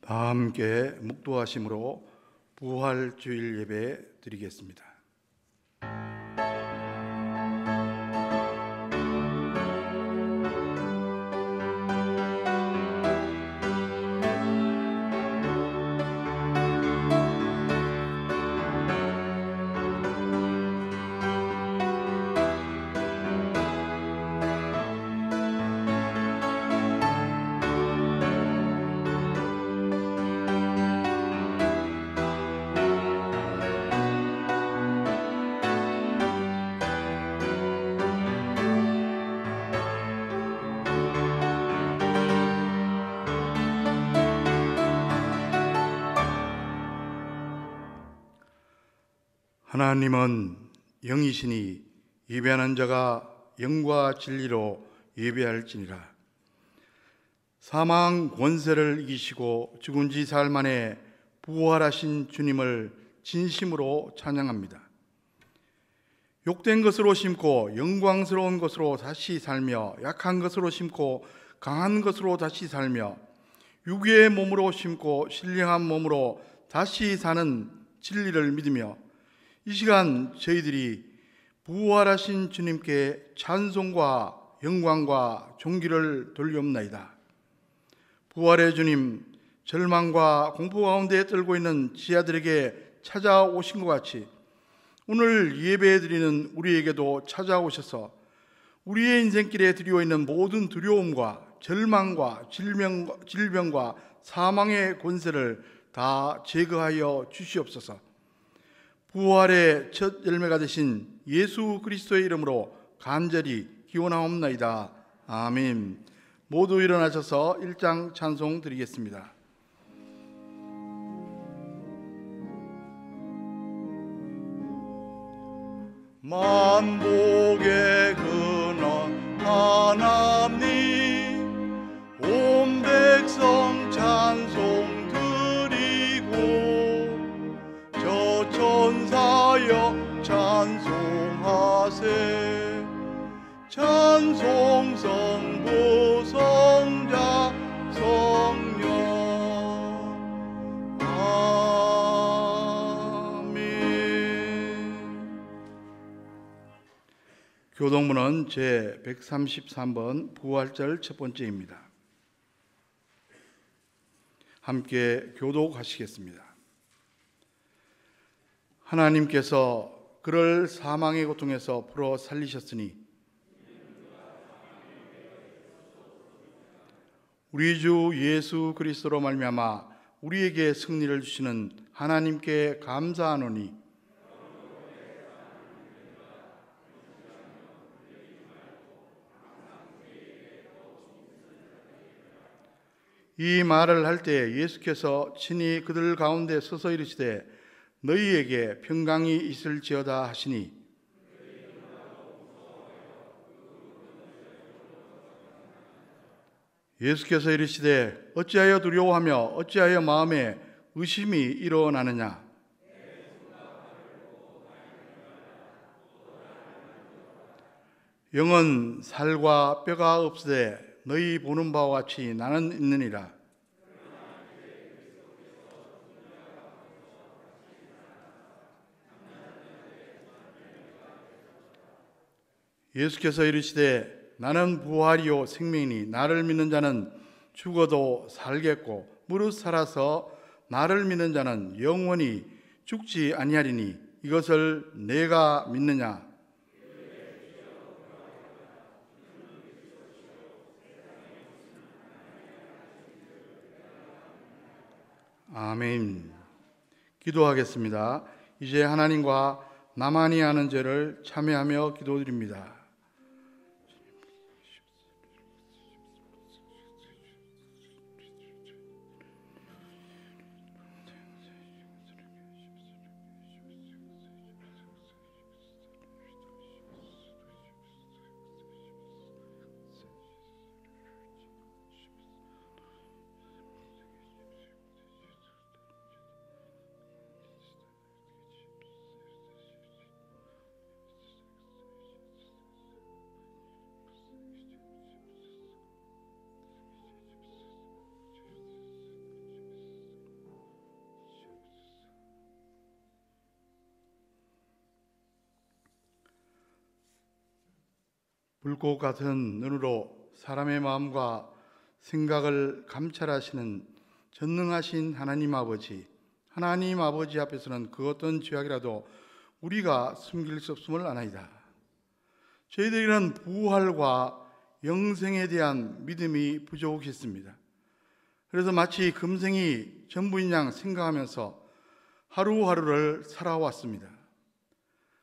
다 함께 묵도하심으로 부활주일 예배 드리겠습니다. 하나님은 영이시니 예배하는 자가 영과 진리로 예배할지니라. 사망 권세를 이기시고 죽은 지 사흘 만에 부활하신 주님을 진심으로 찬양합니다. 욕된 것으로 심고 영광스러운 것으로 다시 살며, 약한 것으로 심고 강한 것으로 다시 살며, 육의 몸으로 심고 신령한 몸으로 다시 사는 진리를 믿으며, 이 시간 저희들이 부활하신 주님께 찬송과 영광과 존귀를 돌리옵나이다. 부활의 주님, 절망과 공포 가운데 떨고 있는 지하들에게 찾아오신 것 같이 오늘 예배드리는 우리에게도 찾아오셔서 우리의 인생길에 드리고 있는 모든 두려움과 절망과 질병과 사망의 권세를 다 제거하여 주시옵소서. 부활의 첫 열매가 되신 예수 그리스도의 이름으로 간절히 기원하옵나이다. 아멘. 모두 일어나셔서 1장 찬송 드리겠습니다. 만복의 근원 하나님, 온 백성 찬송 천사여 찬송하세. 찬송 성부 성자 성령. 아멘. 교동문은 제 133번 부활절 첫 번째입니다. 함께 교독하시겠습니다. 하나님께서 그를 사망의 고통에서 풀어 살리셨으니 우리 주 예수 그리스도로 말미암아 우리에게 승리를 주시는 하나님께 감사하노니, 이 말을 할 때 예수께서 친히 그들 가운데 서서 이르시되 너희에게 평강이 있을지어다 하시니, 예수께서 이르시되 어찌하여 두려워하며 어찌하여 마음에 의심이 일어나느냐. 영은 살과 뼈가 없으되 너희 보는 바와 같이 나는 있느니라. 예수께서 이르시되 나는 부활이요 생명이니 나를 믿는 자는 죽어도 살겠고 무릇 살아서 나를 믿는 자는 영원히 죽지 아니하리니 이것을 내가 믿느냐. 아멘. 기도하겠습니다. 이제 하나님과 나만이 아는 죄를 참회하며 기도드립니다. 불꽃 같은 눈으로 사람의 마음과 생각을 감찰하시는 전능하신 하나님 아버지 앞에서는 그 어떤 죄악이라도 우리가 숨길 수 없음을 아나이다. 저희들은 부활과 영생에 대한 믿음이 부족했습니다. 그래서 마치 금생이 전부인 양 생각하면서 하루하루를 살아왔습니다.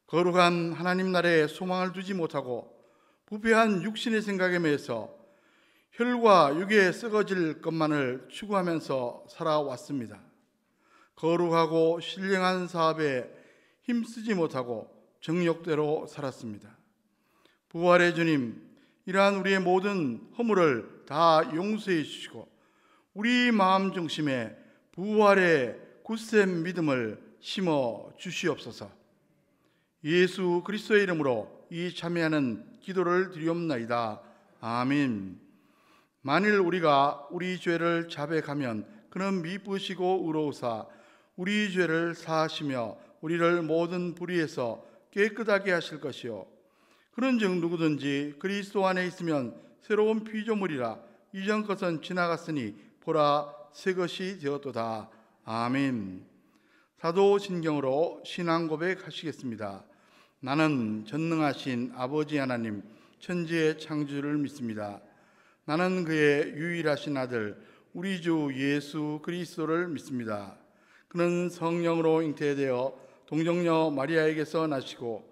거룩한 하나님 나라에 소망을 두지 못하고 부패한 육신의 생각에 매여서 혈과 육에 썩어질 것만을 추구하면서 살아왔습니다. 거룩하고 신령한 사업에 힘쓰지 못하고 정욕대로 살았습니다. 부활의 주님, 이러한 우리의 모든 허물을 다 용서해 주시고 우리 마음 중심에 부활의 굳센 믿음을 심어 주시옵소서. 예수 그리스도의 이름으로 이 참여하는 기도를 드리옵나이다. 아멘. 만일 우리가 우리 죄를 자백하면 그는 미쁘시고 의로우사 우리 죄를 사하시며 우리를 모든 불의에서 깨끗하게 하실 것이요 그런즉 누구든지 그리스도 안에 있으면 새로운 피조물이라 이전 것은 지나갔으니 보라 새 것이 되었도다. 아멘. 사도신경으로 신앙 고백하시겠습니다. 나는 전능하신 아버지 하나님 천지의 창조주를 믿습니다. 나는 그의 유일하신 아들 우리 주 예수 그리스도를 믿습니다. 그는 성령으로 잉태되어 동정녀 마리아에게서 나시고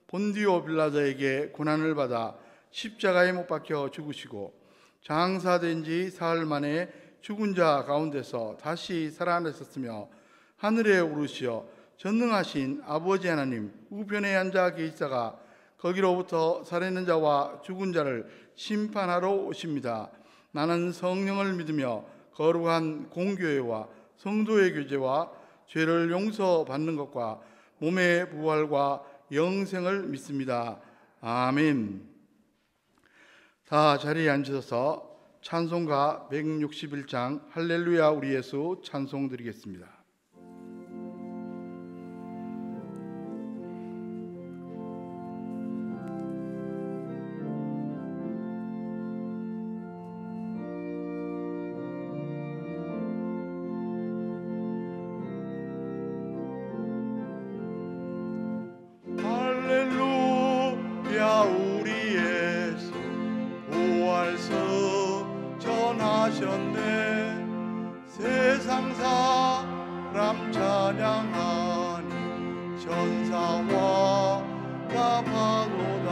본디오 빌라도에게 고난을 받아 십자가에 못 박혀 죽으시고 장사된 지 사흘 만에 죽은 자 가운데서 다시 살아나셨으며 하늘에 오르시어 전능하신 아버지 하나님 우편에 앉아 계시다가 거기로부터 살아있는 자와 죽은 자를 심판하러 오십니다. 나는 성령을 믿으며 거룩한 공교회와 성도의 교제와 죄를 용서받는 것과 몸의 부활과 영생을 믿습니다. 아멘. 다 자리에 앉으셔서 찬송가 161장 할렐루야 우리 예수 찬송 드리겠습니다. 세상 사람 찬양하니 천사와 가파도다.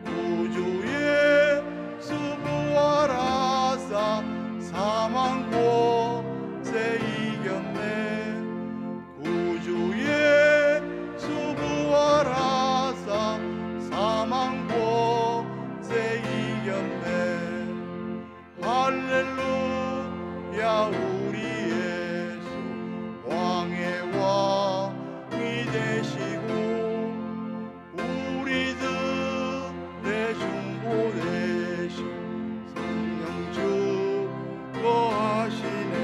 우주의 수부활하사 사망 곳에 이겼네. 우주의 수부활하사 사망 곳에 이겼네. 할렐루야 우리 예수 왕의 왕이 되시고 우리들의 중보 되신 성령 주거하시네.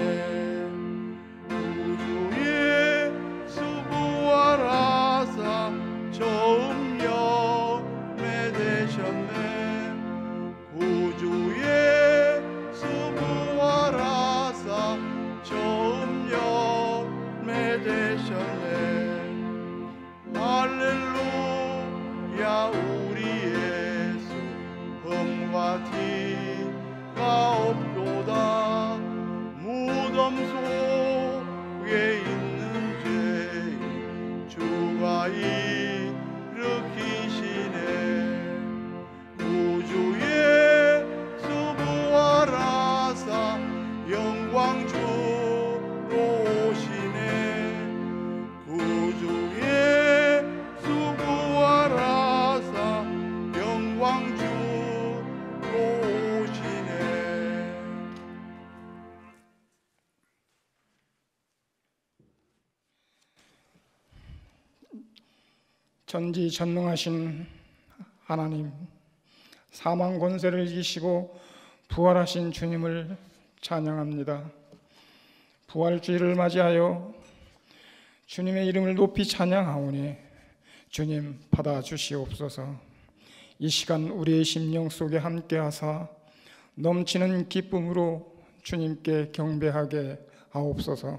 우주의 수부활하사 처음 열매 되셨네. 우주의 수부활하사 처음 열매 되셨네. 할렐루야 우리 예수 흠과 티가 없도다. 무덤 속에 있는 죄인 주가 일으키시네. 우주의 수부활하사 영광 주로 오시네. 우주의 수부활하사 영광 주로 오시네. 전지전능하신 하나님, 사망 권세를 이기시고 부활하신 주님을 찬양합니다. 부활주의를 맞이하여 주님의 이름을 높이 찬양하오니 주님 받아주시옵소서. 이 시간 우리의 심령 속에 함께하사 넘치는 기쁨으로 주님께 경배하게 하옵소서.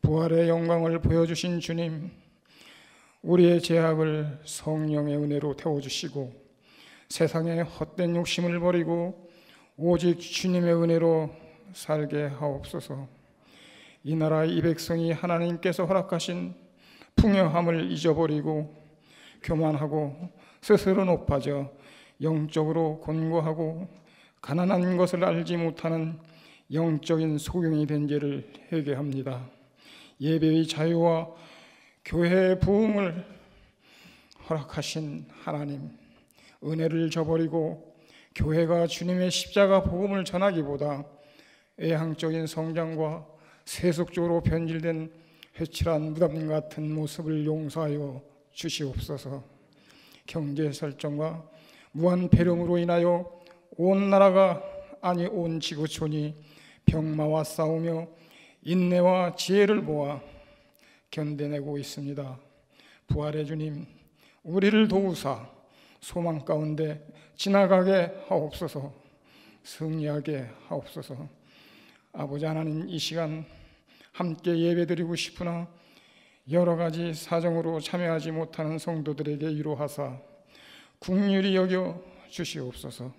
부활의 영광을 보여주신 주님, 우리의 죄악을 성령의 은혜로 태워주시고 세상의 헛된 욕심을 버리고 오직 주님의 은혜로 살게 하옵소서. 이 나라 이 백성이 하나님께서 허락하신 풍요함을 잊어버리고 교만하고 스스로 높아져 영적으로 곤고하고 가난한 것을 알지 못하는 영적인 소경이 된 죄를 회개합니다. 예배의 자유와 교회의 부흥을 허락하신 하나님, 은혜를 저버리고 교회가 주님의 십자가 복음을 전하기보다 애항적인 성장과 세속적으로 변질된 회칠한 무덤 같은 모습을 용서하여 주시옵소서. 경제 설정과 무한 배령으로 인하여 온 나라가 아니 온 지구촌이 병마와 싸우며 인내와 지혜를 모아 견뎌내고 있습니다. 부활의 주님, 우리를 도우사 소망 가운데 지나가게 하옵소서. 승리하게 하옵소서. 아버지 하나님, 이 시간 함께 예배드리고 싶으나 여러 가지 사정으로 참여하지 못하는 성도들에게 위로하사 긍휼히 여겨 주시옵소서.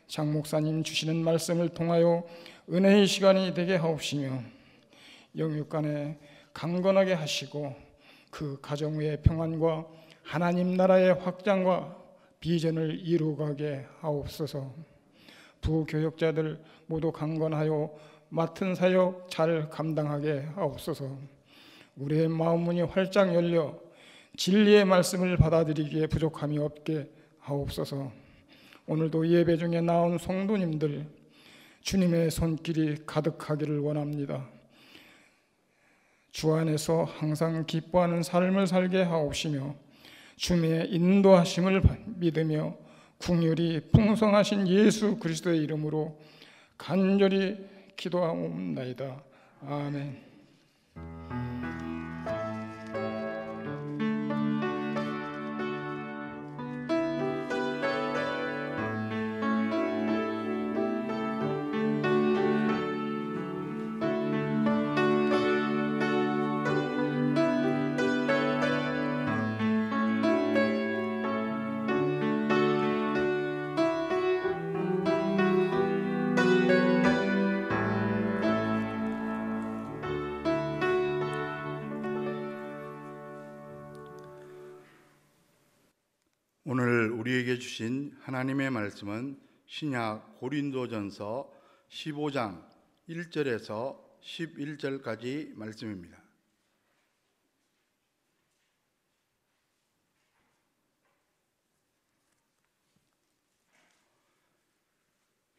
장 목사님 주시는 말씀을 통하여 은혜의 시간이 되게 하옵시며 영육간에 강건하게 하시고 그 가정 외의 평안과 하나님 나라의 확장과 비전을 이루어가게 하옵소서. 부교역자들 모두 강건하여 맡은 사역 잘 감당하게 하옵소서. 우리의 마음 문이 활짝 열려 진리의 말씀을 받아들이기에 부족함이 없게 하옵소서. 오늘도 예배 중에 나온 성도님들 주님의 손길이 가득하기를 원합니다. 주 안에서 항상 기뻐하는 삶을 살게 하옵시며 주님의 인도하심을 믿으며 긍휼이 풍성하신 예수 그리스도의 이름으로 간절히 기도하옵나이다. 아멘. 오늘 우리에게 주신 하나님의 말씀은 신약 고린도전서 15장 1절에서 11절까지 말씀입니다.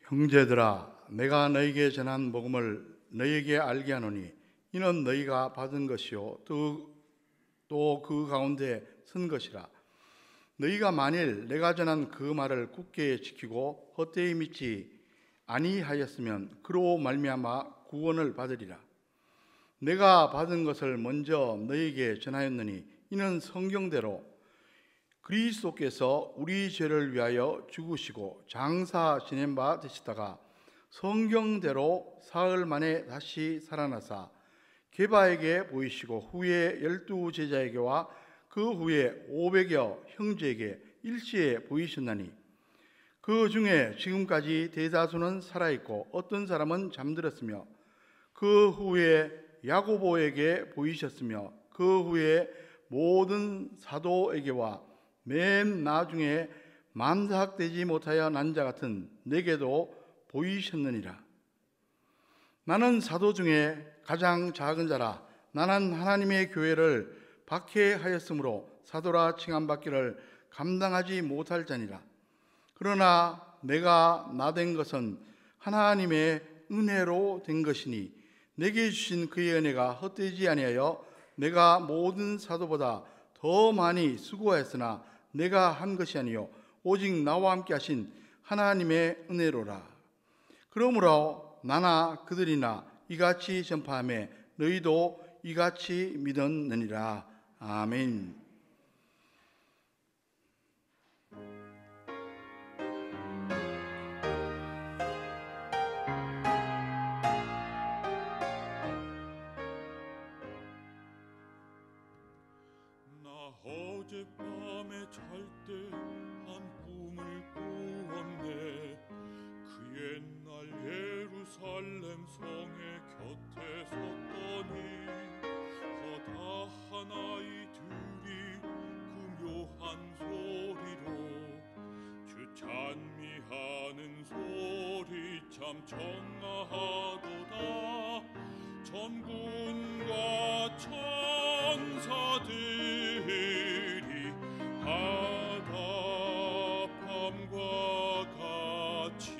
형제들아, 내가 너희에게 전한 복음을 너희에게 알게 하노니 이는 너희가 받은 것이요 또 그 가운데 선 것이라. 너희가 만일 내가 전한 그 말을 굳게 지키고 헛되이 믿지 아니하였으면 그로 말미암아 구원을 받으리라. 내가 받은 것을 먼저 너희에게 전하였느니 이는 성경대로 그리스도께서 우리 죄를 위하여 죽으시고 장사 지낸 바 되시다가 성경대로 사흘 만에 다시 살아나사 게바에게 보이시고 후에 12 제자에게와 그 후에 500여 형제에게 일시에 보이셨나니 그 중에 지금까지 대다수는 살아있고 어떤 사람은 잠들었으며 그 후에 야고보에게 보이셨으며 그 후에 모든 사도에게와 맨 나중에 만삭되지 못하여 난 자 같은 내게도 보이셨느니라. 나는 사도 중에 가장 작은 자라. 나는 하나님의 교회를 박해하였으므로 사도라 칭함받기를 감당하지 못할 자니라. 그러나 내가 나된 것은 하나님의 은혜로 된 것이니 내게 주신 그의 은혜가 헛되지 아니하여 내가 모든 사도보다 더 많이 수고하였으나 내가 한 것이 아니요 오직 나와 함께 하신 하나님의 은혜로라. 그러므로 나나 그들이나 이같이 전파하며 너희도 이같이 믿었느니라. 아멘. 어젯밤에 잘 때 한 꿈을 꾸었네. 그 옛날 예루살렘 성의 곁에 섰더니 허다한 아이들이 그 묘한 소리로 주 찬미하는 소리 참 청아하도다. 전군과 천사들이 하답함과 같이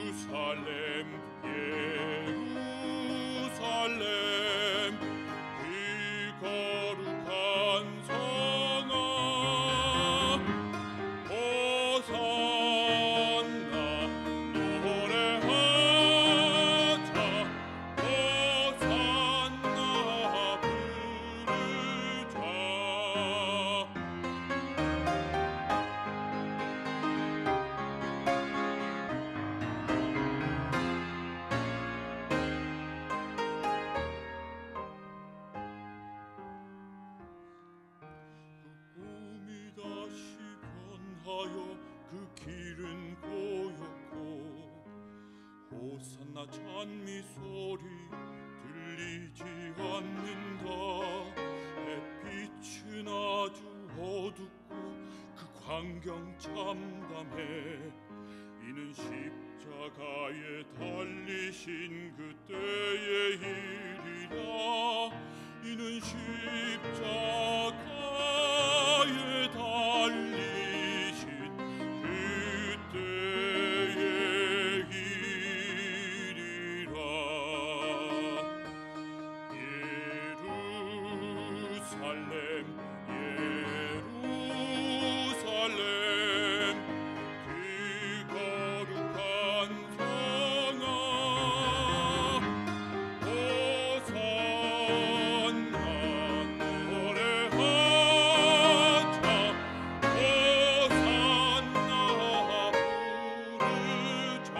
예루살렘 예루살렘 그 거룩한 성아 호산나 노래하자 호산나 부르자. 꿈이 다시 변하여 그 길은 고였고 호산나 찬미 소리 들리지 않는다. 햇빛은 아주 어둡고 그 광경 참담해. 이는 십자가에 달리신 그때의 일이라. 이는 십자가에 달리신 그때의 일이라. 예루살렘 예루살렘 그 거룩한 성아 호산나 노래하자 호산나 부르자.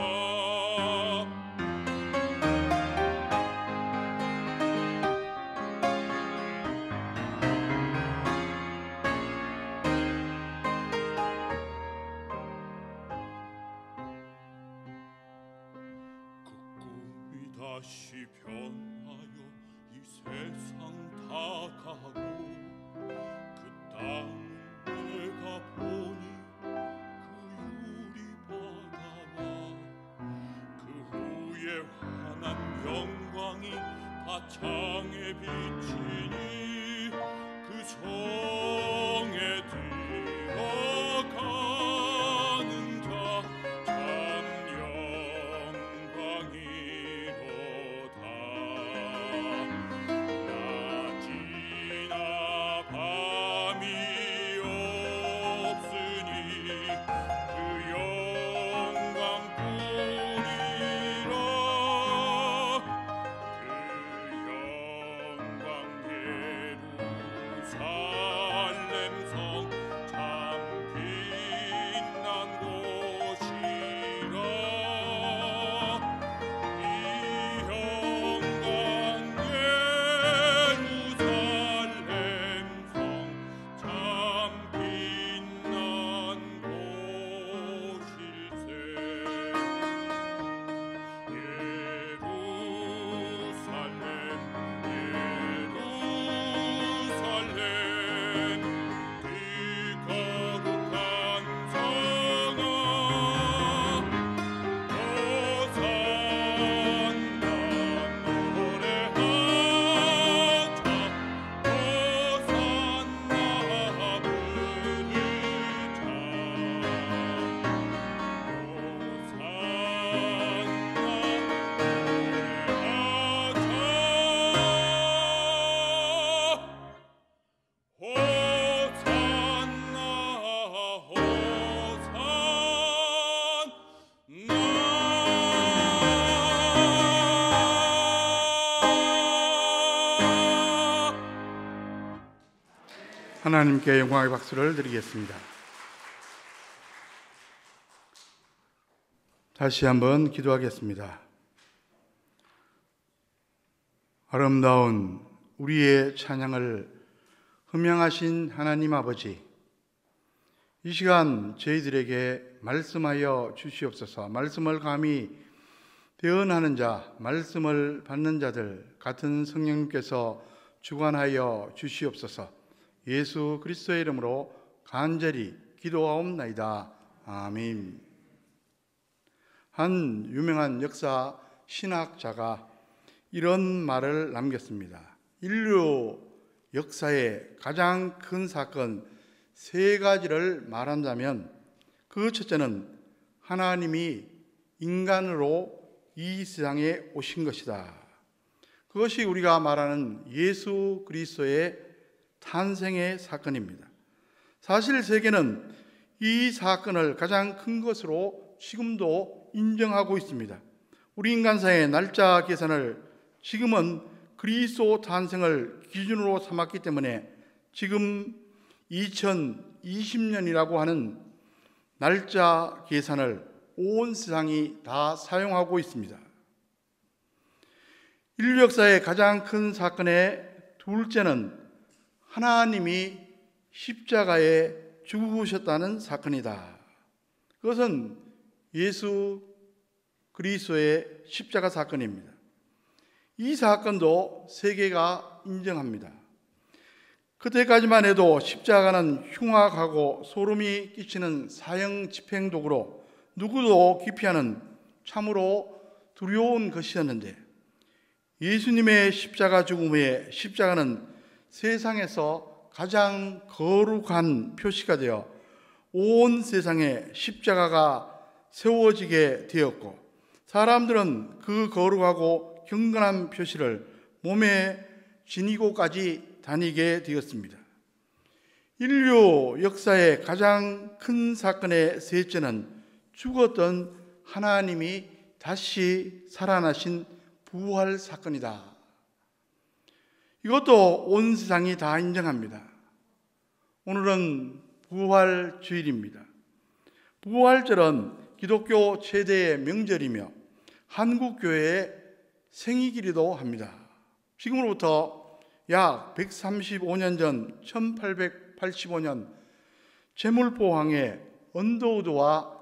그 꿈이 다시 변하여 이 세상 다가고 그 땅을 내가 보니 그 유리바다와 그 후에 환한 영광이 다 창에 비치니 그 성에 들어가는 자 참 영광이로다. 낮이나 밤이 없으니 그 영광뿐이라. 그 영광 예루살렘 성 참 빛난 곳이라. 이 영광 예루살렘 성 참 빛난 곳일세. 예루살렘 예루살렘 그 거룩한 성아 호산나 노래하자 호산나 하나님께 영광의 박수를 드리겠습니다. 다시 한번 기도하겠습니다. 아름다운 우리의 찬양을 흠양하신 하나님 아버지, 이 시간 저희들에게 말씀하여 주시옵소서. 말씀을 감히 대언하는 자, 말씀을 받는 자들 같은 성령님께서 주관하여 주시옵소서. 예수 그리스도의 이름으로 간절히 기도하옵나이다. 아멘. 한 유명한 역사 신학자가 이런 말을 남겼습니다. 인류 역사의 가장 큰 사건 세 가지를 말한다면 그 첫째는 하나님이 인간으로 이 세상에 오신 것이다. 그것이 우리가 말하는 예수 그리스도의 탄생의 사건입니다. 사실 세계는 이 사건을 가장 큰 것으로 지금도 인정하고 있습니다. 우리 인간사의 날짜 계산을 지금은 그리스도 탄생을 기준으로 삼았기 때문에 지금 2020년이라고 하는 날짜 계산을 온 세상이 다 사용하고 있습니다. 인류 역사의 가장 큰 사건의 둘째는 하나님이 십자가에 죽으셨다는 사건이다. 그것은 예수 그리스도의 십자가 사건입니다. 이 사건도 세계가 인정합니다. 그때까지만 해도 십자가는 흉악하고 소름이 끼치는 사형 집행도구로 누구도 기피하는 참으로 두려운 것이었는데, 예수님의 십자가 죽음 후에 십자가는 세상에서 가장 거룩한 표시가 되어 온 세상에 십자가가 세워지게 되었고, 사람들은 그 거룩하고 경건한 표시를 몸에 지니고까지 다니게 되었습니다. 인류 역사의 가장 큰 사건의 셋째는 죽었던 하나님이 다시 살아나신 부활 사건이다. 이것도 온 세상이 다 인정합니다. 오늘은 부활 주일입니다. 부활절은 기독교 최대의 명절이며 한국교회의 생일이기도 합니다. 지금으로부터 약 135년 전 1885년 제물포항에 언더우드와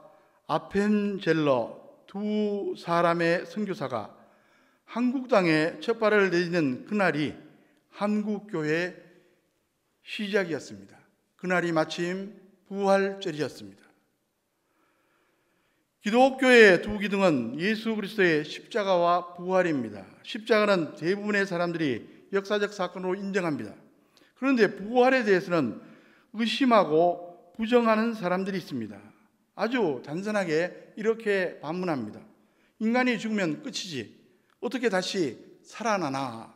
아펜젤러 두 사람의 선교사가 한국 땅에 첫 발을 내딛는 그날이 한국교회의 시작이었습니다. 그날이 마침 부활절이었습니다. 기독교의 두 기둥은 예수 그리스도의 십자가와 부활입니다. 십자가는 대부분의 사람들이 역사적 사건으로 인정합니다. 그런데 부활에 대해서는 의심하고 부정하는 사람들이 있습니다. 아주 단순하게 이렇게 반문합니다. 인간이 죽으면 끝이지 어떻게 다시 살아나나?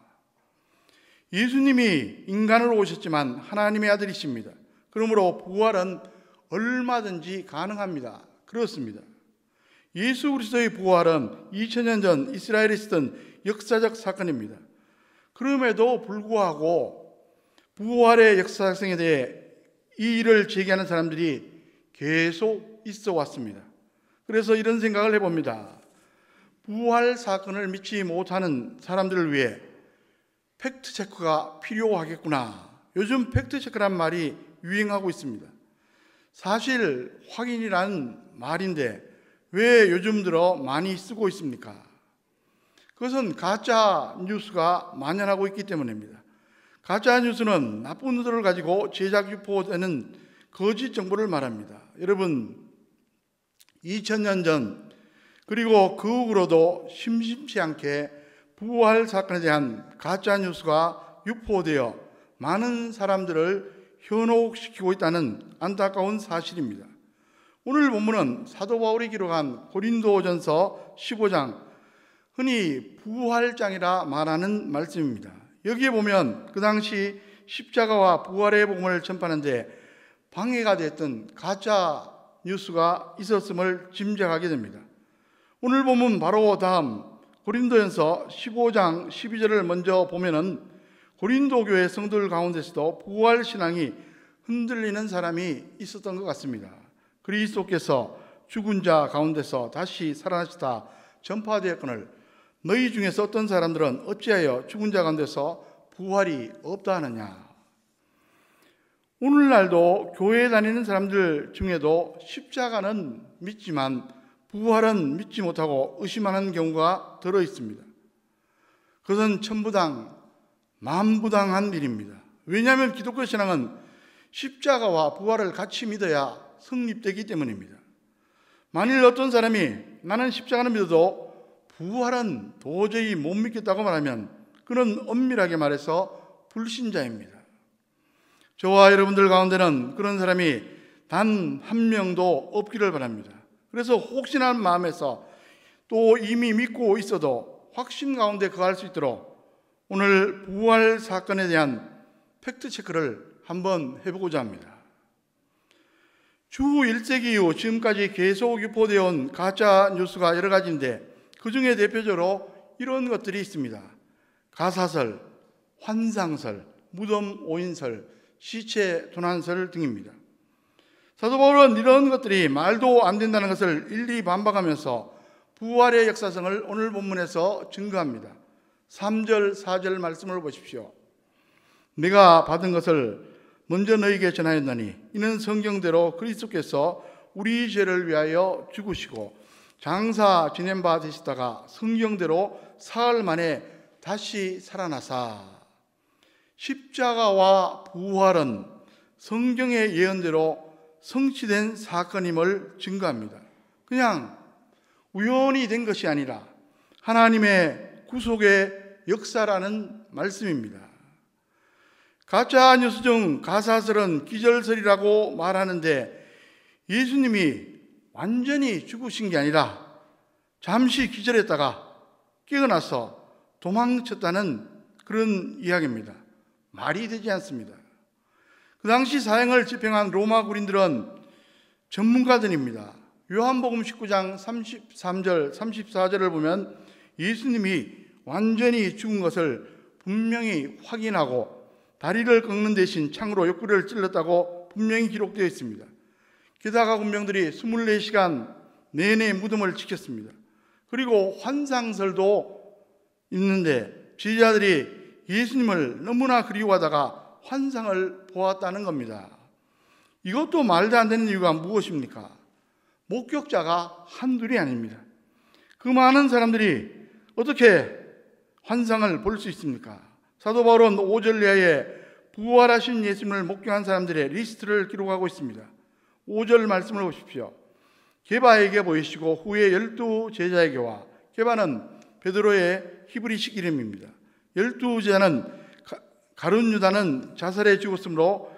예수님이 인간으로 오셨지만 하나님의 아들이십니다. 그러므로 부활은 얼마든지 가능합니다. 그렇습니다. 예수 그리스도의 부활은 2000년 전 이스라엘에 있었던 역사적 사건입니다. 그럼에도 불구하고 부활의 역사성에 대해 이 일을 제기하는 사람들이 계속 있어 왔습니다. 그래서 이런 생각을 해봅니다. 부활 사건을 믿지 못하는 사람들을 위해 팩트체크가 필요하겠구나. 요즘 팩트체크란 말이 유행하고 있습니다. 사실 확인이라는 말인데 왜 요즘 들어 많이 쓰고 있습니까? 그것은 가짜 뉴스가 만연하고 있기 때문입니다. 가짜 뉴스는 나쁜 의도를 가지고 제작 유포되는 거짓 정보를 말합니다. 여러분, 2000년 전 그리고 그 후로도 심심치 않게 부활 사건에 대한 가짜 뉴스가 유포되어 많은 사람들을 현혹시키고 있다는 안타까운 사실입니다. 오늘 본문은 사도 바울이 기록한 고린도전서 15장, 흔히 부활장이라 말하는 말씀입니다. 여기에 보면 그 당시 십자가와 부활의 복음을 전파하는데 방해가 됐던 가짜 뉴스가 있었음을 짐작하게 됩니다. 오늘 본문 바로 다음 고린도전서 15장 12절을 먼저 보면은 고린도 교회 성도들 가운데서도 부활 신앙이 흔들리는 사람이 있었던 것 같습니다. 그리스도께서 죽은 자 가운데서 다시 살아나시다 전파되었거늘 너희 중에서 어떤 사람들은 어찌하여 죽은 자 가운데서 부활이 없다 하느냐? 오늘날도 교회에 다니는 사람들 중에도 십자가는 믿지만 부활은 믿지 못하고 의심하는 경우가 들어 있습니다. 그것은 천부당, 만부당한 일입니다. 왜냐하면 기독교 신앙은 십자가와 부활을 같이 믿어야 성립되기 때문입니다. 만일 어떤 사람이 나는 십자가는 믿어도 부활은 도저히 못 믿겠다고 말하면 그는 엄밀하게 말해서 불신자입니다. 저와 여러분들 가운데는 그런 사람이 단 한 명도 없기를 바랍니다. 그래서 혹시나 하는 마음에서 또 이미 믿고 있어도 확신 가운데 거할 수 있도록 오늘 부활 사건에 대한 팩트 체크를 한번 해보고자 합니다. 주 1세기 이후 지금까지 계속 유포되어 온 가짜 뉴스가 여러 가지인데 그 중에 대표적으로 이런 것들이 있습니다. 가사설, 환상설, 무덤 오인설, 시체 도난설 등입니다. 사도 바울은 이런 것들이 말도 안 된다는 것을 일일이 반박하면서 부활의 역사성을 오늘 본문에서 증거합니다. 3절, 4절 말씀을 보십시오. 내가 받은 것을 먼저 너희에게 전하였나니 이는 성경대로 그리스도께서 우리 죄를 위하여 죽으시고 장사 지낸 바 되시다가 성경대로 사흘 만에 다시 살아나사. 십자가와 부활은 성경의 예언대로 성취된 사건임을 증거합니다. 그냥 우연히 된 것이 아니라 하나님의 구속의 역사라는 말씀입니다. 가짜 뉴스 중 가사설은 기절설이라고 말하는데 예수님이 완전히 죽으신 게 아니라 잠시 기절했다가 깨어나서 도망쳤다는 그런 이야기입니다. 말이 되지 않습니다. 그 당시 사형을 집행한 로마 군인들은 전문가들입니다. 요한복음 19장 33절, 34절을 보면 예수님이 완전히 죽은 것을 분명히 확인하고 다리를 꺾는 대신 창으로 옆구리를 찔렀다고 분명히 기록되어 있습니다. 게다가 군병들이 24시간 내내 무덤을 지켰습니다. 그리고 환상설도 있는데 지휘자들이 예수님을 너무나 그리워하다가 환상을 보았다는 겁니다. 이것도 말도 안 되는 이유가 무엇입니까? 목격자가 한둘이 아닙니다. 그 많은 사람들이 어떻게 환상을 볼 수 있습니까? 사도 바울은 5절 이하에 부활하신 예수님을 목격한 사람들의 리스트를 기록하고 있습니다. 5절 말씀을 보십시오. 게바에게 보이시고 후에 12 제자에게와, 게바는 베드로의 히브리식 이름입니다. 12 제자는 가룟 유다는 자살해 죽었으므로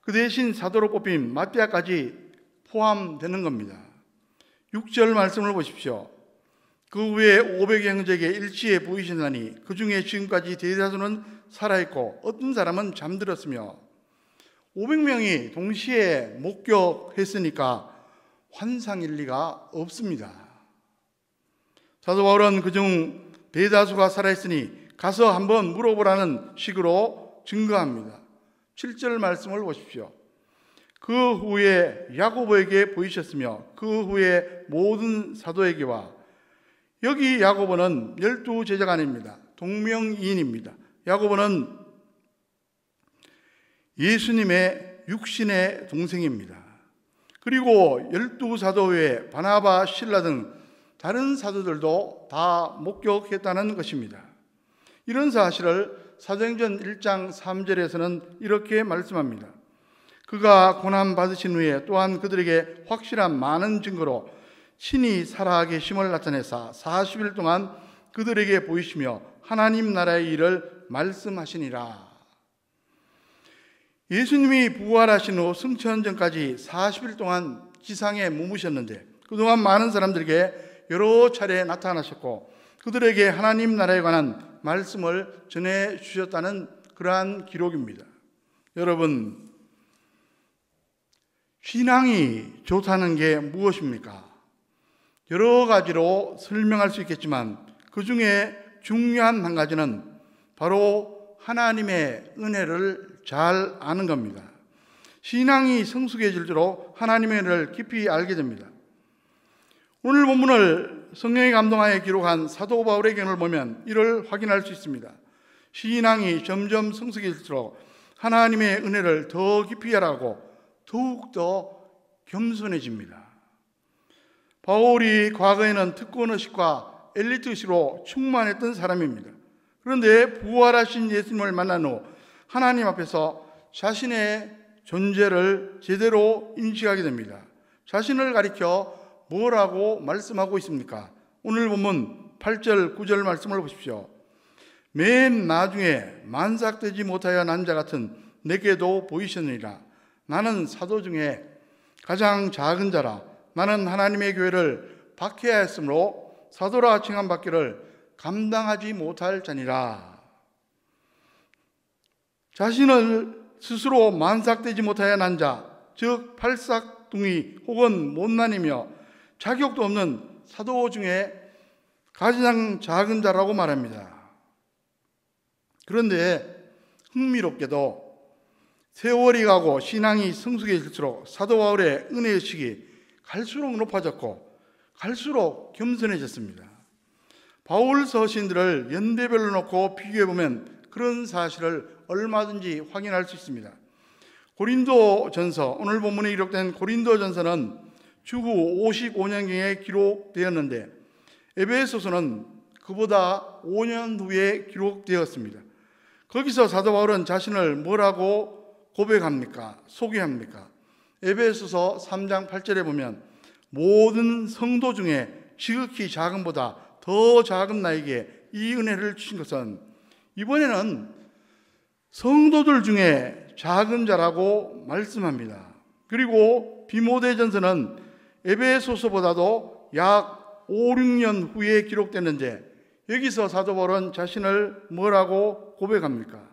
그 대신 사도로 뽑힌 마띠아까지 포함되는 겁니다. 6절 말씀을 보십시오. 그 후에 500의 형제에게 일치에 보이신다니 그 중에 지금까지 대다수는 살아있고 어떤 사람은 잠들었으며 500명이 동시에 목격했으니까 환상일 리가 없습니다. 사도 바울은 그중 대다수가 살아있으니 가서 한번 물어보라는 식으로 증거합니다. 7절 말씀을 보십시오. 그 후에 야고보에게 보이셨으며 그 후에 모든 사도에게와, 여기 야고보는 12 제자가 아닙니다. 동명이인입니다. 야고보는 예수님의 육신의 동생입니다. 그리고 12 사도 외에 바나바, 실라 등 다른 사도들도 다 목격했다는 것입니다. 이런 사실을 사도행전 1장 3절에서는 이렇게 말씀합니다. 그가 고난 받으신 후에 또한 그들에게 확실한 많은 증거로 친히 살아계심을 나타내사 40일 동안 그들에게 보이시며 하나님 나라의 일을 말씀하시니라. 예수님이 부활하신 후 승천 전까지 40일 동안 지상에 머무셨는데 그동안 많은 사람들에게 여러 차례 나타나셨고 그들에게 하나님 나라에 관한 말씀을 전해주셨다는 그러한 기록입니다. 여러분, 신앙이 좋다는 게 무엇입니까? 여러 가지로 설명할 수 있겠지만 그 중에 중요한 한 가지는 바로 하나님의 은혜를 잘 아는 겁니다. 신앙이 성숙해질수록 하나님의 은혜를 깊이 알게 됩니다. 오늘 본문을 성령의 감동하에 기록한 사도 바울의 경을 보면 이를 확인할 수 있습니다. 신앙이 점점 성숙해질수록 하나님의 은혜를 더 깊이 알아가고 더욱더 겸손해집니다. 바울이 과거에는 특권의식과 엘리트의식으로 충만했던 사람입니다. 그런데 부활하신 예수님을 만난 후 하나님 앞에서 자신의 존재를 제대로 인식하게 됩니다. 자신을 가리켜 뭐라고 말씀하고 있습니까? 오늘 본문 8절 9절 말씀을 보십시오. 맨 나중에 만삭되지 못하여 난 자 같은 내게도 보이셨느니라. 나는 사도 중에 가장 작은 자라. 나는 하나님의 교회를 박해하였으므로 사도라 칭함 받기를 감당하지 못할 자니라. 자신을 스스로 만삭되지 못하여 난 자, 즉 팔싹둥이 혹은 못난이며 자격도 없는 사도 중에 가장 작은 자라고 말합니다. 그런데 흥미롭게도 세월이 가고 신앙이 성숙해질수록 사도 바울의 은혜의식이 갈수록 높아졌고 갈수록 겸손해졌습니다. 바울 서신들을 연대별로 놓고 비교해보면 그런 사실을 얼마든지 확인할 수 있습니다. 고린도전서, 오늘 본문에 기록된 고린도전서는 주후 55년경에 기록되었는데 에베소서는 그보다 5년 후에 기록되었습니다. 거기서 사도 바울은 자신을 뭐라고 고백합니까? 소개합니까? 에베소서 3장 8절에 보면 모든 성도 중에 지극히 작은보다 더 작은 나에게 이 은혜를 주신 것은, 이번에는 성도들 중에 작은 자라고 말씀합니다. 그리고 디모데전서는 에베소서보다도 약 5, 6년 후에 기록됐는데 여기서 사도 바울은 자신을 뭐라고 고백합니까?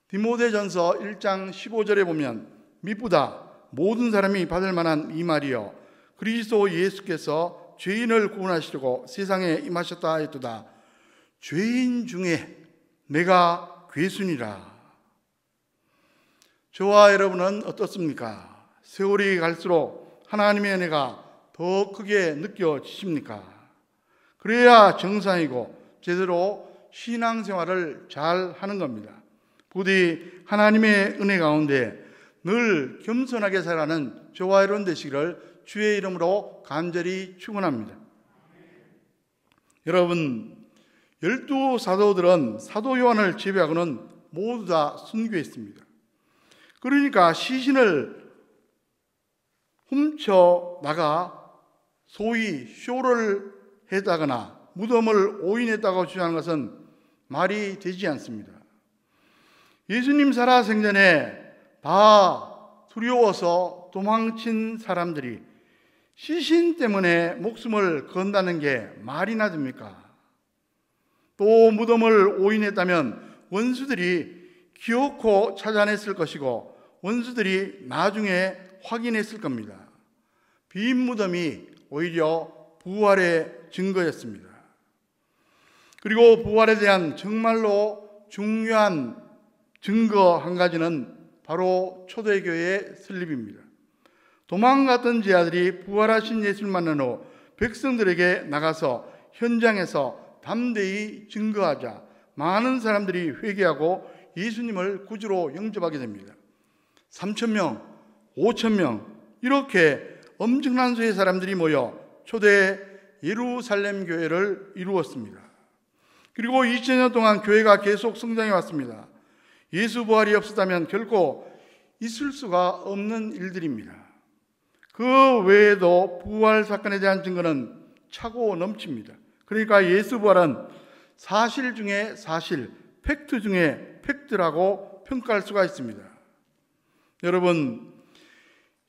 디모데전서 1장 15절에 보면 미쁘다 모든 사람이 받을 만한 이 말이여 그리스도 예수께서 죄인을 구원하시려고 세상에 임하셨다 했도다. 죄인 중에 내가 괴순이라. 저와 여러분은 어떻습니까? 세월이 갈수록 하나님의 은혜가 더 크게 느껴지십니까? 그래야 정상이고 제대로 신앙생활을 잘 하는 겁니다. 부디 하나님의 은혜 가운데 늘 겸손하게 살아가는 저와 여러분 되시기를 주의 이름으로 간절히 축원합니다. 여러분, 12사도들은 사도 요한을 제외하고는 모두 다 순교했습니다. 그러니까 시신을 훔쳐 나가 소위 쇼를 했다거나 무덤을 오인했다고 주장하는 것은 말이 되지 않습니다. 예수님 살아생전에 다 두려워서 도망친 사람들이 시신 때문에 목숨을 건다는 게 말이나 됩니까? 또 무덤을 오인했다면 원수들이 기어코 찾아냈을 것이고 원수들이 나중에 확인했을 겁니다. 빈 무덤이 오히려 부활의 증거였습니다. 그리고 부활에 대한 정말로 중요한 증거 한 가지는 바로 초대교회의 설립입니다. 도망갔던 제자들이 부활하신 예수를 만난 후 백성들에게 나가서 현장에서 담대히 증거하자 많은 사람들이 회개하고 예수님을 구주로 영접하게 됩니다. 3,000명, 5,000명 이렇게 엄청난 수의 사람들이 모여 초대 예루살렘 교회를 이루었습니다. 그리고 2000년 동안 교회가 계속 성장해 왔습니다. 예수 부활이 없었다면 결코 있을 수가 없는 일들입니다. 그 외에도 부활 사건에 대한 증거는 차고 넘칩니다. 그러니까 예수 부활은 사실 중에 사실, 팩트 중에 팩트라고 평가할 수가 있습니다. 여러분,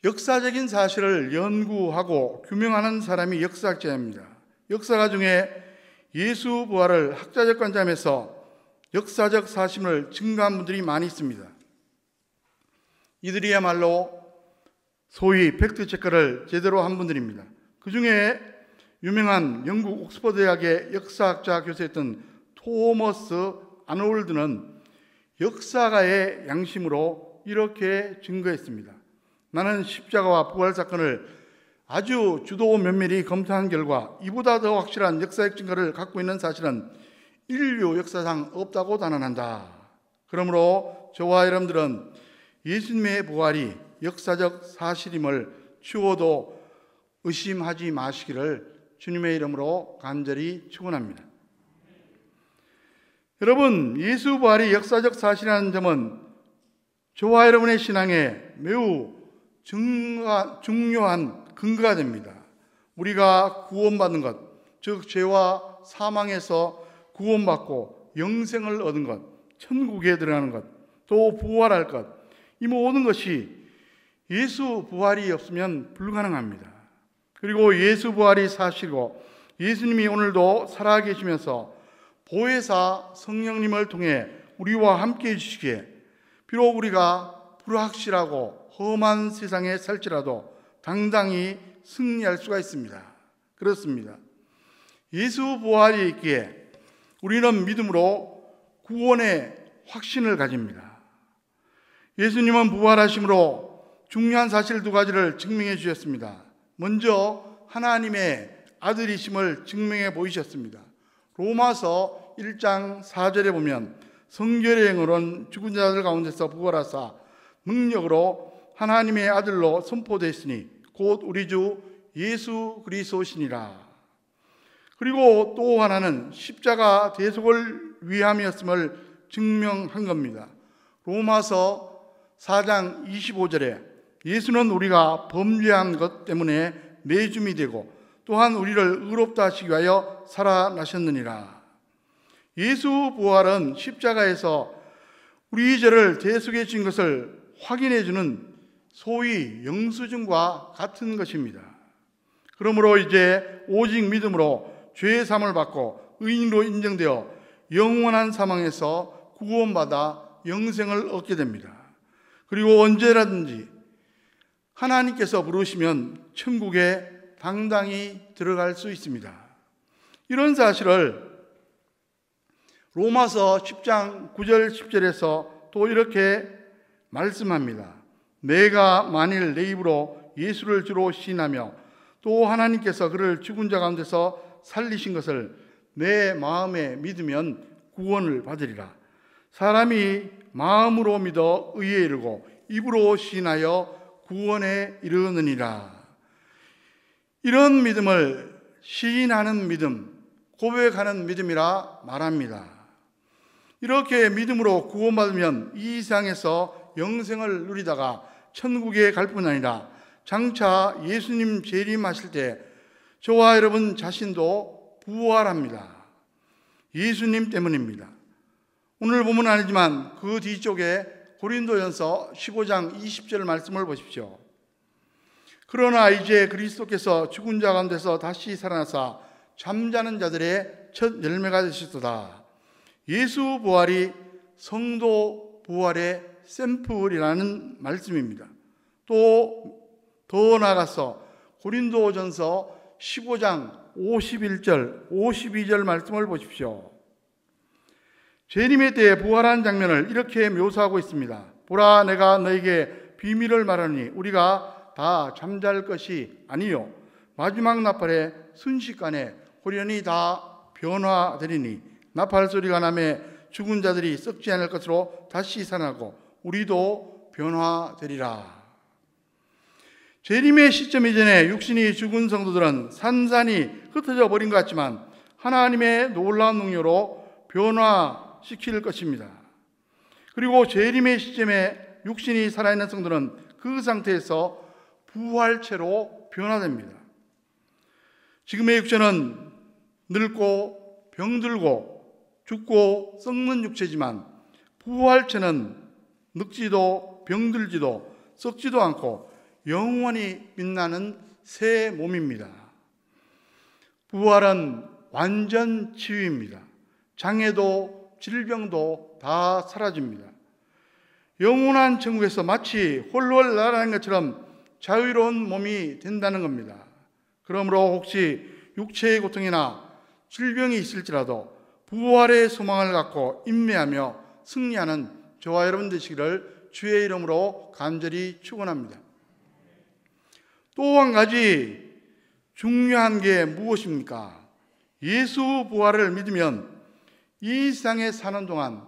역사적인 사실을 연구하고 규명하는 사람이 역사학자입니다. 역사가 중에 예수 부활을 학자적 관점에서 역사적 사실을 증거한 분들이 많이 있습니다. 이들이야말로 소위 팩트체크를 제대로 한 분들입니다. 그 중에 유명한 영국 옥스퍼드 대학의 역사학자 교수였던 토머스 아놀드는 역사가의 양심으로 이렇게 증거했습니다. 나는 십자가와 부활 사건을 아주 주도 면밀히 검토한 결과 이보다 더 확실한 역사적 증거를 갖고 있는 사실은 인류 역사상 없다고 단언한다. 그러므로 저와 여러분들은 예수님의 부활이 역사적 사실임을 추호도 의심하지 마시기를 주님의 이름으로 간절히 축원합니다. 여러분, 예수 부활이 역사적 사실이라는 점은 저와 여러분의 신앙에 매우 중요한 근거가 됩니다. 우리가 구원받는 것, 즉 죄와 사망에서 구원받고 영생을 얻은 것, 천국에 들어가는 것, 또 부활할 것, 이 모든 것이 예수 부활이 없으면 불가능합니다. 그리고 예수 부활이 사실이고 예수님이 오늘도 살아계시면서 보혜사 성령님을 통해 우리와 함께 해주시기에 비록 우리가 불확실하고 험한 세상에 살지라도 당당히 승리할 수가 있습니다. 그렇습니다. 예수 부활이 있기에 우리는 믿음으로 구원의 확신을 가집니다. 예수님은 부활하심으로 중요한 사실 두 가지를 증명해 주셨습니다. 먼저 하나님의 아들이심을 증명해 보이셨습니다. 로마서 1장 4절에 보면 성결의 영으로는 죽은 자들 가운데서 부활하사 능력으로 하나님의 아들로 선포되었으니 곧 우리 주 예수 그리스도시니라. 그리고 또 하나는 십자가 대속을 위함이었음을 증명한 겁니다. 로마서 4장 25절에 예수는 우리가 범죄한 것 때문에 매줌이 되고 또한 우리를 의롭다 하시기 위하여 살아나셨느니라. 예수 부활은 십자가에서 우리 죄를 대속해 주신 것을 확인해 주는 소위 영수증과 같은 것입니다. 그러므로 이제 오직 믿음으로 죄의 사함을 받고 의인으로 인정되어 영원한 사망에서 구원받아 영생을 얻게 됩니다. 그리고 언제라든지 하나님께서 부르시면 천국에 당당히 들어갈 수 있습니다. 이런 사실을 로마서 10장 9절 10절에서 또 이렇게 말씀합니다. 내가 만일 내 입으로 예수를 주로 시인하며 또 하나님께서 그를 죽은 자 가운데서 살리신 것을 내 마음에 믿으면 구원을 받으리라. 사람이 마음으로 믿어 의에 이르고 입으로 시인하여 구원에 이르느니라. 이런 믿음을 시인하는 믿음, 고백하는 믿음이라 말합니다. 이렇게 믿음으로 구원받으면 이 세상에서 영생을 누리다가 천국에 갈 뿐 아니라 장차 예수님 재림하실 때 저와 여러분 자신도 부활합니다. 예수님 때문입니다. 오늘 본문은 아니지만 그 뒤쪽에 고린도전서 15장 20절 말씀을 보십시오. 그러나 이제 그리스도께서 죽은 자 가운데서 다시 살아나사 잠자는 자들의 첫 열매가 되셨도다. 예수 부활이 성도 부활의 샘플이라는 말씀입니다. 또 더 나아가서 고린도전서 15장 51절 52절 말씀을 보십시오. 재림의 때에 부활한 장면을 이렇게 묘사하고 있습니다. 보라, 내가 너에게 비밀을 말하니 우리가 다 잠잘 것이 아니요 마지막 나팔에 순식간에 호련히 다 변화되리니 나팔 소리가 나매 죽은 자들이 썩지 않을 것으로 다시 살아나고 우리도 변화되리라. 재림의 시점 이전에 육신이 죽은 성도들은 산산이 흩어져 버린 것 같지만 하나님의 놀라운 능력으로 변화시킬 것입니다. 그리고 재림의 시점에 육신이 살아있는 성도는 그 상태에서 부활체로 변화됩니다. 지금의 육체는 늙고 병들고 죽고 썩는 육체지만 부활체는 늙지도 병들지도 썩지도 않고 영원히 빛나는 새 몸입니다. 부활은 완전 치유입니다. 장애도 질병도 다 사라집니다. 영원한 천국에서 마치 홀로 날아가는 것처럼 자유로운 몸이 된다는 겁니다. 그러므로 혹시 육체의 고통이나 질병이 있을지라도 부활의 소망을 갖고 인내하며 승리하는 저와 여러분 되시기를 주의 이름으로 간절히 축원합니다. 또 한 가지 중요한 게 무엇입니까? 예수 부활을 믿으면 이 세상에 사는 동안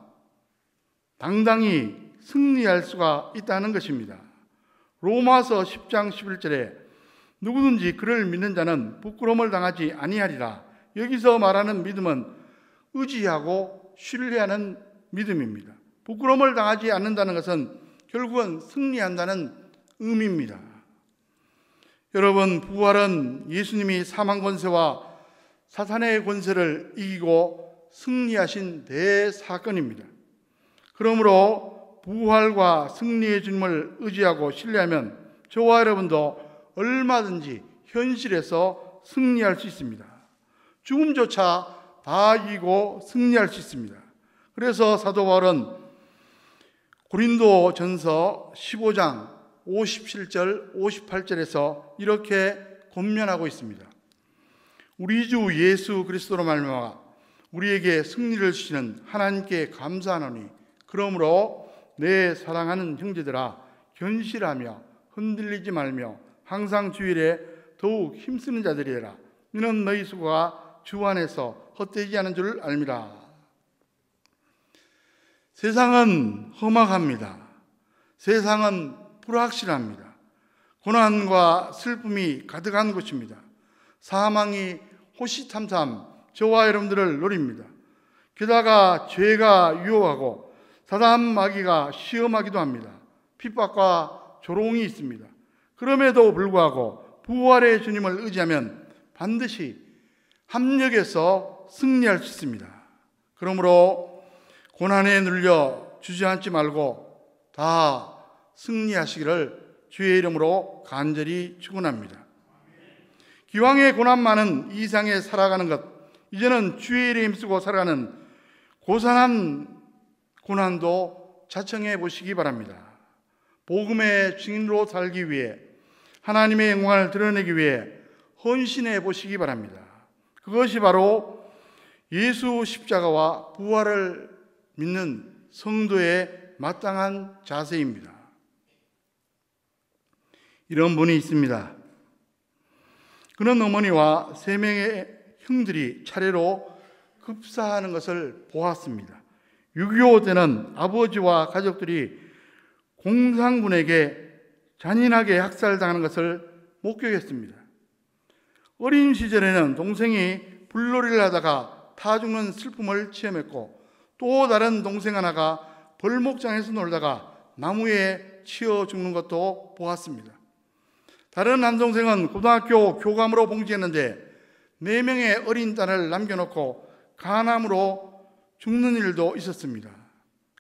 당당히 승리할 수가 있다는 것입니다. 로마서 10장 11절에 누구든지 그를 믿는 자는 부끄러움을 당하지 아니하리라. 여기서 말하는 믿음은 의지하고 신뢰하는 믿음입니다. 부끄러움을 당하지 않는다는 것은 결국은 승리한다는 의미입니다. 여러분, 부활은 예수님이 사망 권세와 사탄의 권세를 이기고 승리하신 대사건입니다. 그러므로 부활과 승리의 주님을 의지하고 신뢰하면 저와 여러분도 얼마든지 현실에서 승리할 수 있습니다. 죽음조차 다 이기고 승리할 수 있습니다. 그래서 사도 바울은 고린도전서 15장 57절 58절에서 이렇게 권면하고 있습니다. 우리 주 예수 그리스도로 말미암아 우리에게 승리를 주시는 하나님께 감사하노니 그러므로 내 사랑하는 형제들아 견실하며 흔들리지 말며 항상 주일에 더욱 힘쓰는 자들이라. 이는 너희 수고가 주 안에서 헛되지 않은 줄 알미라. 세상은 험악합니다. 세상은 불확실합니다. 고난과 슬픔이 가득한 곳입니다. 사망이 호시탐탐 저와 여러분들을 노립니다. 게다가 죄가 유혹하고 사단 마귀가 시험하기도 합니다. 핍박과 조롱이 있습니다. 그럼에도 불구하고 부활의 주님을 의지하면 반드시 합력해서 승리할 수 있습니다. 그러므로 고난에 눌려 주저앉지 말고 다 승리하시기를 주의 이름으로 간절히 축원합니다. 기왕의 고난 많은 이 세상에 살아가는 것, 이제는 주의 일에 힘쓰고 살아가는 고산한 고난도 자청해 보시기 바랍니다. 복음의 증인으로 살기 위해, 하나님의 영광을 드러내기 위해 헌신해 보시기 바랍니다. 그것이 바로 예수 십자가와 부활을 믿는 성도의 마땅한 자세입니다. 이런 분이 있습니다. 그는 어머니와 3명의 형들이 차례로 급사하는 것을 보았습니다. 6.25 때는 아버지와 가족들이 공산군에게 잔인하게 학살당하는 것을 목격했습니다. 어린 시절에는 동생이 불놀이를 하다가 타 죽는 슬픔을 체험했고, 또 다른 동생 하나가 벌목장에서 놀다가 나무에 치여 죽는 것도 보았습니다. 다른 남동생은 고등학교 교감으로 봉지했는데 4명의 어린 딸을 남겨놓고 간암으로 죽는 일도 있었습니다.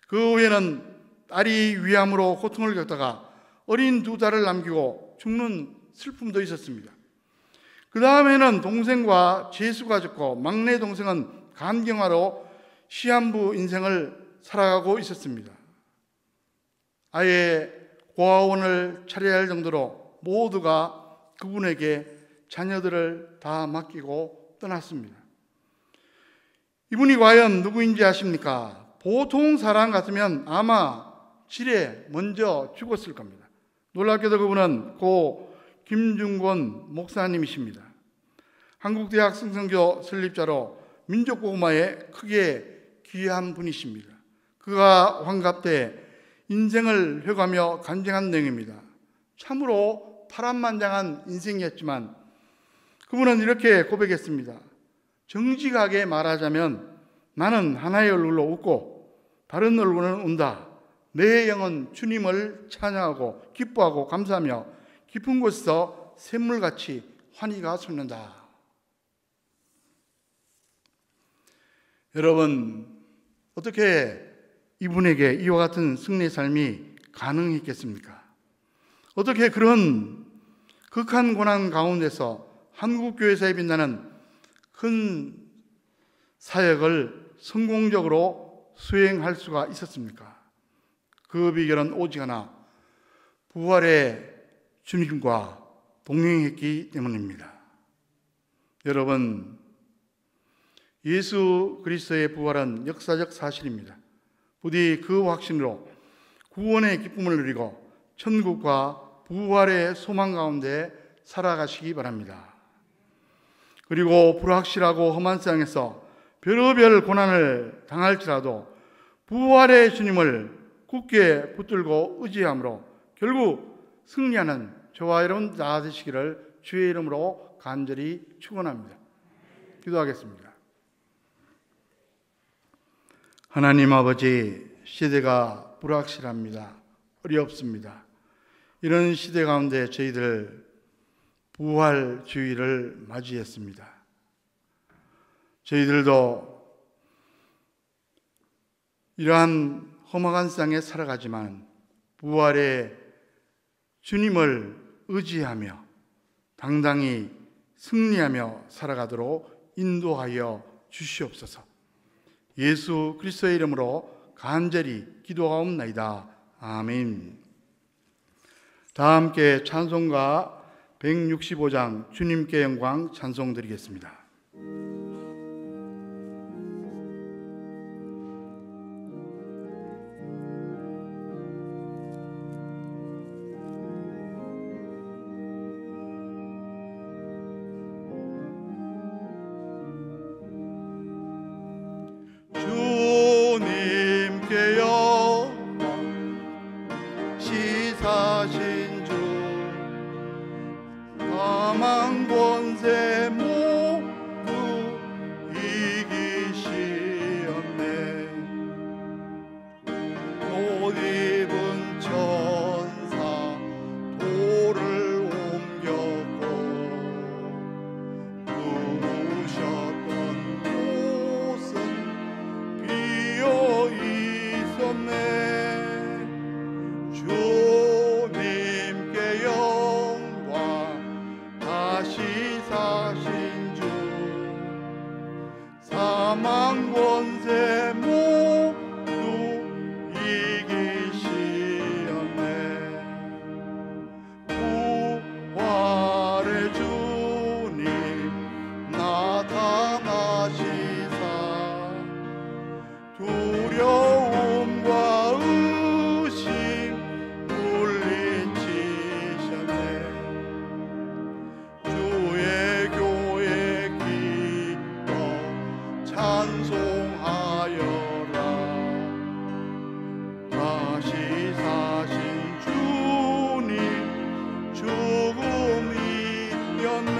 그 후에는 딸이 위암으로 고통을 겪다가 어린 2딸을 남기고 죽는 슬픔도 있었습니다. 그 다음에는 동생과 재수가 죽고 막내 동생은 간경화로 시한부 인생을 살아가고 있었습니다. 아예 고아원을 차려야 할 정도로 모두가 그분에게 자녀들을 다 맡기고 떠났습니다. 이분이 과연 누구인지 아십니까? 보통 사람 같으면 아마 질에 먼저 죽었을 겁니다. 놀랍게도 그분은 고 김중권 목사님이십니다. 한국대학 승성교 설립자로 민족고구마에 크게 귀한 분이십니다. 그가 환갑 때 인생을 회고하며 간증한 내용입니다. 참으로 파란만장한 인생이었지만 그분은 이렇게 고백했습니다. 정직하게 말하자면 나는 하나의 얼굴로 웃고 다른 얼굴은 운다. 내 영은 주님을 찬양하고 기뻐하고 감사하며 깊은 곳에서 샘물같이 환희가 솟는다. 여러분, 어떻게 이분에게 이와 같은 승리의 삶이 가능했겠습니까? 어떻게 그런 극한 고난 가운데서 한국교회사에 빛나는 큰 사역을 성공적으로 수행할 수가 있었습니까? 그 비결은 오직 하나, 부활의 주님과 동행했기 때문입니다. 여러분, 예수 그리스도의 부활은 역사적 사실입니다. 부디 그 확신으로 구원의 기쁨을 누리고 천국과 부활의 소망 가운데 살아가시기 바랍니다. 그리고 불확실하고 험한 세상에서 별의별 고난을 당할지라도 부활의 주님을 굳게 붙들고 의지함으로 결국 승리하는 저와 여러분 다 되시기를 주의 이름으로 간절히 축원합니다. 기도하겠습니다. 하나님 아버지, 시대가 불확실합니다. 어렵습니다. 이런 시대 가운데 저희들 부활주의를 맞이했습니다. 저희들도 이러한 험악한 세상에 살아가지만 부활의 주님을 의지하며 당당히 승리하며 살아가도록 인도하여 주시옵소서. 예수 그리스도의 이름으로 간절히 기도하옵나이다. 아멘. 다 함께 찬송가 165장 주님께 영광 찬송 드리겠습니다. 주님께 영광 시사신 주 사망 권세 모두 이기시었네. 옷 입은 천사 돌을 옮겼고 누우셨던 곳은 비어 있었네. 주님께 영광 다시 사신 주 사망 권세 모두 이기시었네. 부활의 주님 나타나시사 두려움과 의심 물리치셨네. 주의 교회 기뻐 찬송하여라. 다시 사신 주님 죽음 이겼네.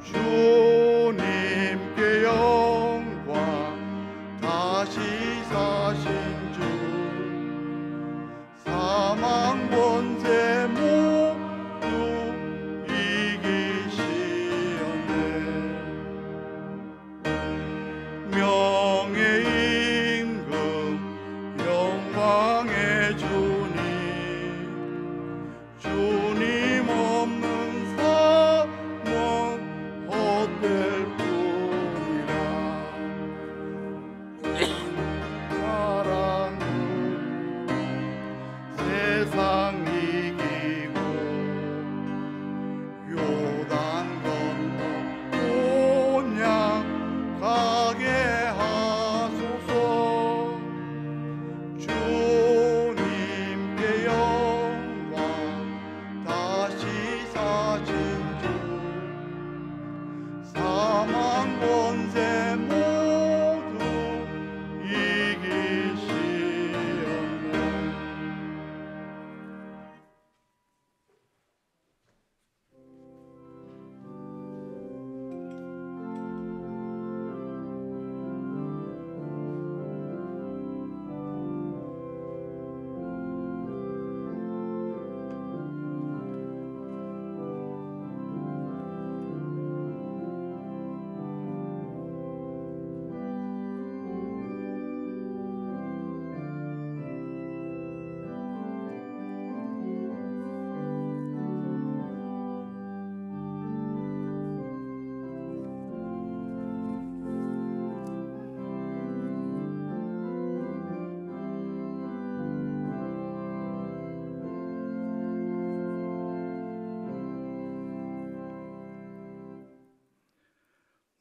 주님께 영광 다시 사신 주 사망 권세 모두 이기시었네. 명예 임금 영광의 주님 주님 없는 삶은 헛될 뿐이라. 사랑으로 세상 이기고 요단 건너 온양 가게 하소서. 주님께 영광 다시 사신 주 사망 권세 모두 이기시었네.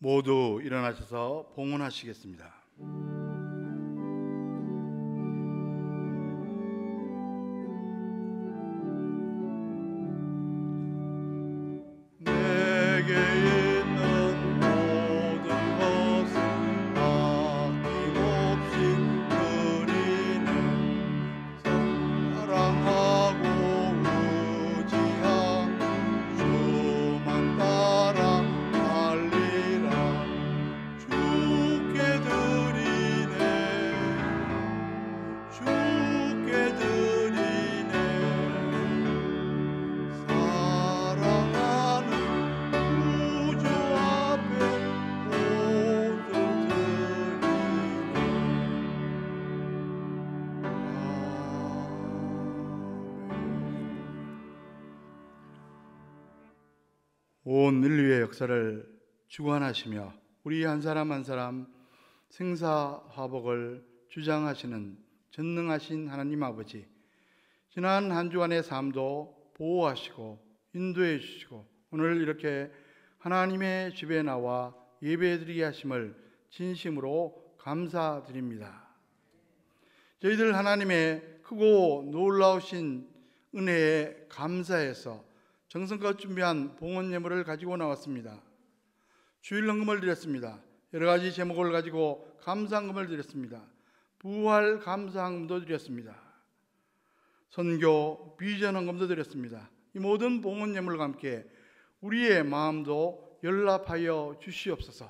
모두 일어나셔서 봉헌하시겠습니다. 내게 있는 모든 것 온 인류의 역사를 주관하시며 우리 한 사람 한 사람 생사화복을 주장하시는 전능하신 하나님 아버지, 지난 한 주간의 삶도 보호하시고 인도해 주시고 오늘 이렇게 하나님의 집에 나와 예배드리게 하심을 진심으로 감사드립니다. 저희들 하나님의 크고 놀라우신 은혜에 감사해서 정성껏 준비한 봉헌 예물을 가지고 나왔습니다. 주일 헌금을 드렸습니다. 여러 가지 제목을 가지고 감사헌금을 드렸습니다. 부활 감사헌금도 드렸습니다. 선교 비전 헌금도 드렸습니다. 이 모든 봉헌 예물과 함께 우리의 마음도 연락하여 주시옵소서.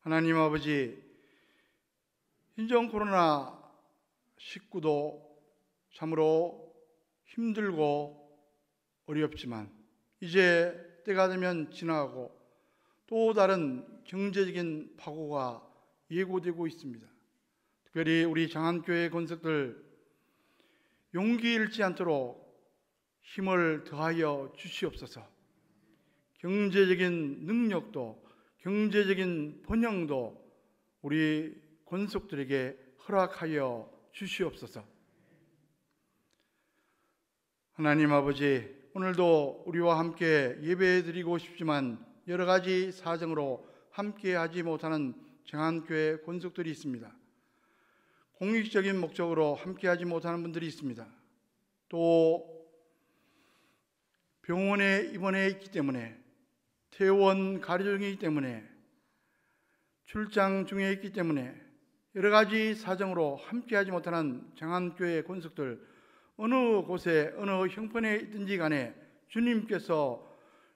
하나님 아버지, 현재 코로나19도 참으로 힘들고 어렵지만 이제 때가 되면 지나가고 또 다른 경제적인 파고가 예고되고 있습니다. 특별히 우리 장안교회 권석들 용기 잃지 않도록 힘을 더하여 주시옵소서. 경제적인 능력도 경제적인 번영도 우리 권속들에게 허락하여 주시옵소서. 하나님 아버지, 오늘도 우리와 함께 예배드리고 싶지만 여러 가지 사정으로 함께 하지 못하는 장안교회 권속들이 있습니다. 공익적인 목적으로 함께 하지 못하는 분들이 있습니다. 또 병원에 입원해 있기 때문에, 퇴원 가려 중이기 때문에, 출장 중에 있기 때문에 여러 가지 사정으로 함께 하지 못하는 장안교회 권속들, 어느 곳에 어느 형편에 있든지 간에 주님께서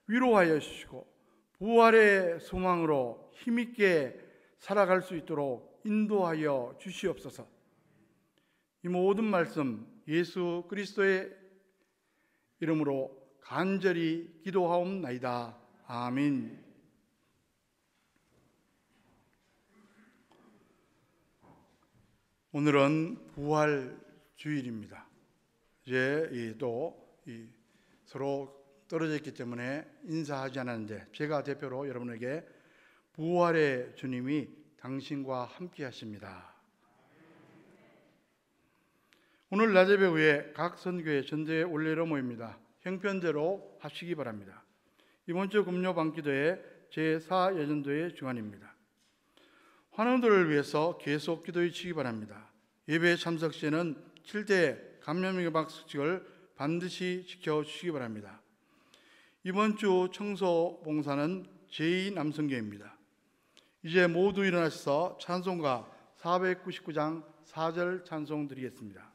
위로하여 주시고 부활의 소망으로 힘있게 살아갈 수 있도록 인도하여 주시옵소서. 이 모든 말씀 예수 그리스도의 이름으로 간절히 기도하옵나이다. 아멘. 오늘은 부활 주일입니다. 이제 서로 떨어져 있기 때문에 인사하지 않았는데 제가 대표로 여러분에게 부활의 주님이 당신과 함께 하십니다. 오늘 낮 예배 후에 각 선교회 전도회 원례로 모입니다. 형편대로 하시기 바랍니다. 이번 주 금요 밤기도회 제4 예전도의 주간입니다. 환우들을 위해서 계속 기도해 주시기 바랍니다. 예배에 참석 시에는 7대 감염 예방 수칙을 반드시 지켜주시기 바랍니다. 이번 주 청소 봉사는 제2남성교회입니다. 이제 모두 일어나셔서 찬송가 499장 4절 찬송 드리겠습니다.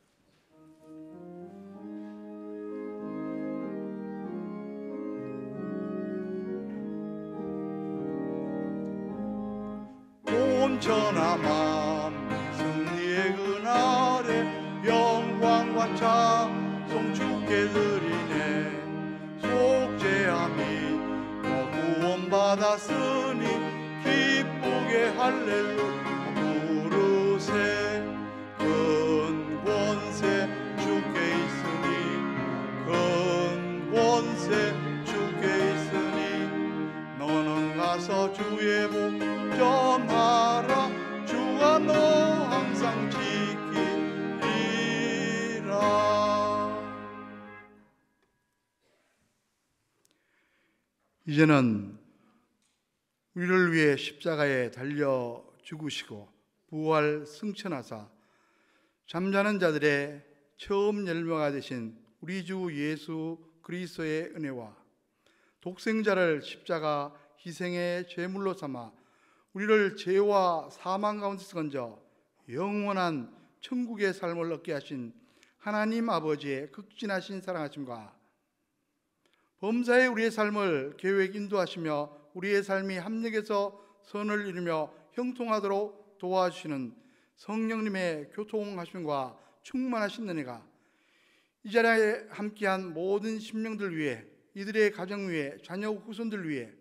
온전한 마음 승리의 그날에 영광과 찬송 주께 드리네. 속죄함이 구원받았으니 기쁘게 할렐루야 부르세. 큰 권세 주께 있으니 큰 권세 주께 있으니 너는 가서 주의 복 전하라. 주가 너 항상 지키리라. 이제는 우리를 위해 십자가에 달려 죽으시고 부활 승천하사 잠자는 자들의 처음 열매가 되신 우리 주 예수 그리스도의 은혜와 독생자를 십자가 희생의 제물로 삼아 우리를 죄와 사망 가운데서 건져 영원한 천국의 삶을 얻게 하신 하나님 아버지의 극진하신 사랑하심과 범사에 우리의 삶을 계획 인도하시며 우리의 삶이 합력해서 선을 이루며 형통하도록 도와주시는 성령님의 교통하심과 충만하신 은혜가 이 자리에 함께한 모든 심령들 위해, 이들의 가정 위해, 자녀 후손들 위해,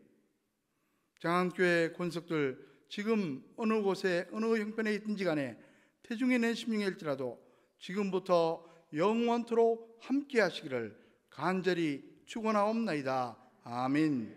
장안교회 권석들 지금 어느 곳에 어느 형편에 있든지 간에 태중에 낸 심령일지라도 지금부터 영원토록 함께 하시기를 간절히 축원하옵나이다. 아멘.